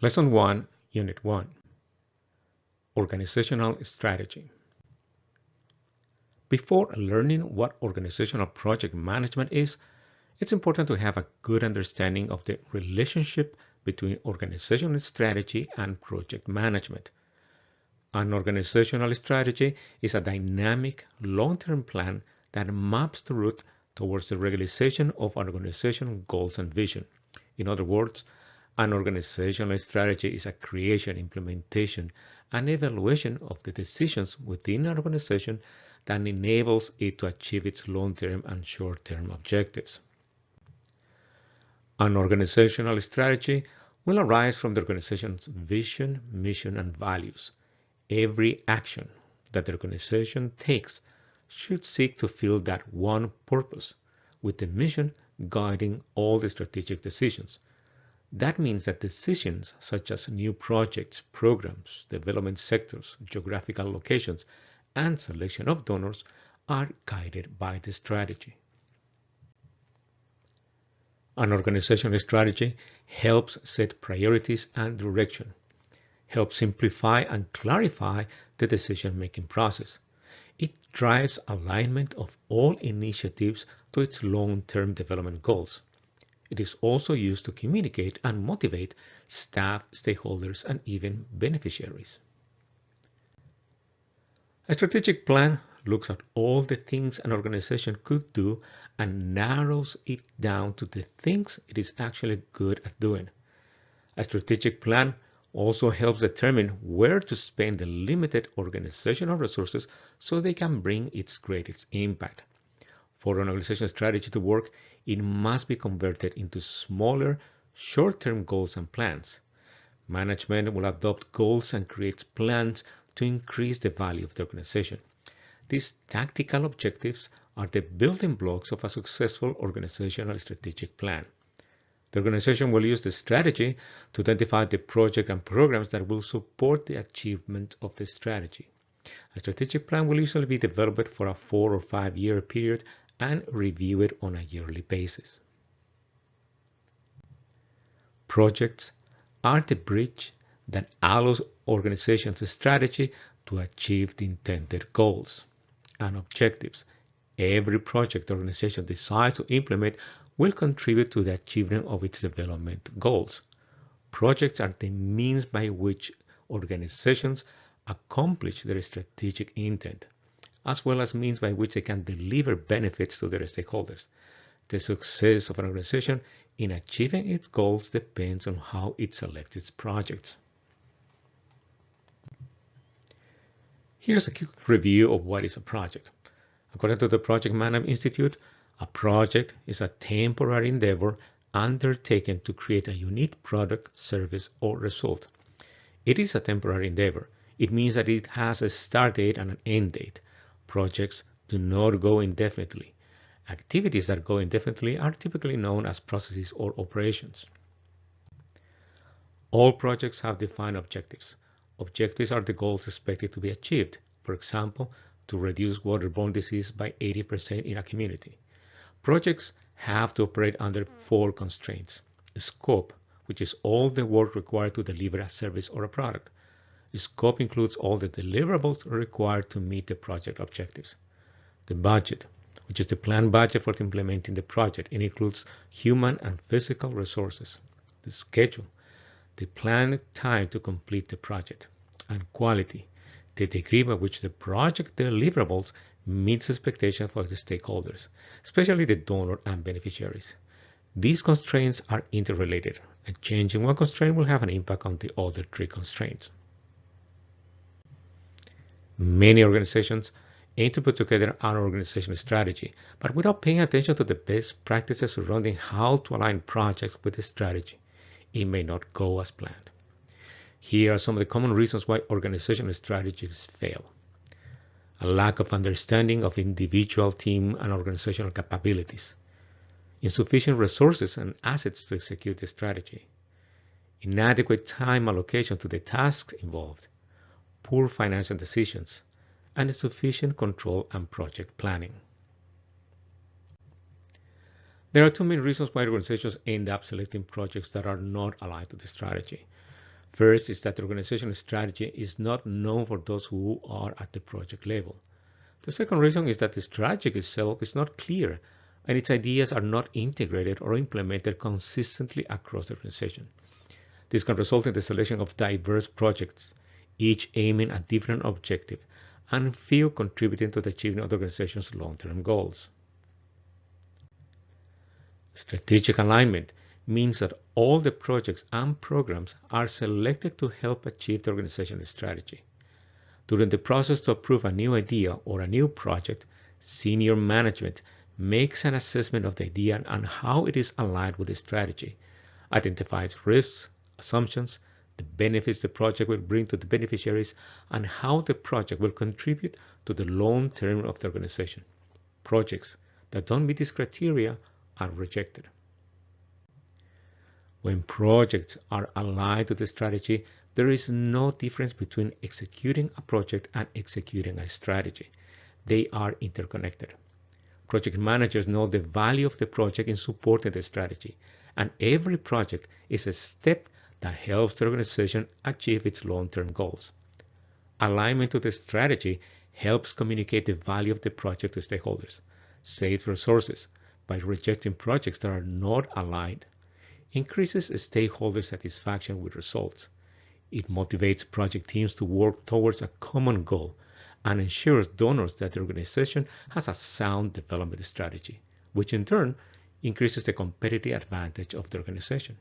Lesson 1, Unit 1, Organizational Strategy. Before learning what organizational project management is, it's important to have a good understanding of the relationship between organizational strategy and project management. An organizational strategy is a dynamic, long-term plan that maps the route towards the realization of an organization's goals and vision. In other words, an organizational strategy is a creation, implementation, and evaluation of the decisions within an organization that enables it to achieve its long-term and short-term objectives. An organizational strategy will arise from the organization's vision, mission, and values. Every action that the organization takes should seek to fill that one purpose, with the mission guiding all the strategic decisions. That means that decisions such as new projects, programs, development sectors, geographical locations, and selection of donors are guided by the strategy. An organizational strategy helps set priorities and direction, helps simplify and clarify the decision-making process. It drives alignment of all initiatives to its long-term development goals. It is also used to communicate and motivate staff, stakeholders, and even beneficiaries. A strategic plan looks at all the things an organization could do and narrows it down to the things it is actually good at doing. A strategic plan also helps determine where to spend the limited organizational resources so they can bring its greatest impact. For an organizational strategy to work, it must be converted into smaller, short-term goals and plans. Management will adopt goals and create plans to increase the value of the organization. These tactical objectives are the building blocks of a successful organizational strategic plan. The organization will use the strategy to identify the projects and programs that will support the achievement of the strategy. A strategic plan will usually be developed for a 4 or 5 year period and reviewed on a yearly basis. Projects are the bridge that allows organizations' strategy to achieve the intended goals and objectives. Every project the organization decides to implement will contribute to the achievement of its development goals. Projects are the means by which organizations accomplish their strategic intent, as well as means by which they can deliver benefits to their stakeholders. The success of an organization in achieving its goals depends on how it selects its projects. Here's a quick review of what is a project. According to the Project Management Institute, a project is a temporary endeavor undertaken to create a unique product, service, or result. It is a temporary endeavor. It means that it has a start date and an end date. Projects do not go indefinitely. Activities that go indefinitely are typically known as processes or operations. All projects have defined objectives. Objectives are the goals expected to be achieved. For example, to reduce waterborne disease by 80% in a community. Projects have to operate under 4 constraints. Scope, which is all the work required to deliver a service or a product. Scope includes all the deliverables required to meet the project objectives. The budget, which is the planned budget for implementing the project. It includes human and physical resources. The schedule, the planned time to complete the project. And quality, the degree by which the project deliverables meets expectations for the stakeholders, especially the donor and beneficiaries. These constraints are interrelated. A change in one constraint will have an impact on the other 3 constraints. Many organizations aim to put together an organizational strategy, but without paying attention to the best practices surrounding how to align projects with the strategy, it may not go as planned. Here are some of the common reasons why organizational strategies fail. A lack of understanding of individual, team, and organizational capabilities. Insufficient resources and assets to execute the strategy. Inadequate time allocation to the tasks involved. Poor financial decisions, and insufficient control and project planning. There are 2 main reasons why organizations end up selecting projects that are not aligned to the strategy. First is that the organizational strategy is not known for those who are at the project level. The second reason is that the strategy itself is not clear and its ideas are not integrated or implemented consistently across the organization. This can result in the selection of diverse projects, each aiming at different objectives and few contributing to the achievement of the organization's long-term goals. Strategic alignment means that all the projects and programs are selected to help achieve the organizational strategy. During the process to approve a new idea or a new project, senior management makes an assessment of the idea and how it is aligned with the strategy, identifies risks, assumptions, the benefits the project will bring to the beneficiaries, and how the project will contribute to the long term of the organization. Projects that don't meet this criteria are rejected. When projects are aligned to the strategy, there is no difference between executing a project and executing a strategy. They are interconnected. Project managers know the value of the project in supporting the strategy, and every project is a step that helps the organization achieve its long-term goals. Alignment to the strategy helps communicate the value of the project to stakeholders, saves resources by rejecting projects that are not aligned, increases stakeholder satisfaction with results. It motivates project teams to work towards a common goal and ensures donors that the organization has a sound development strategy, which in turn increases the competitive advantage of the organization.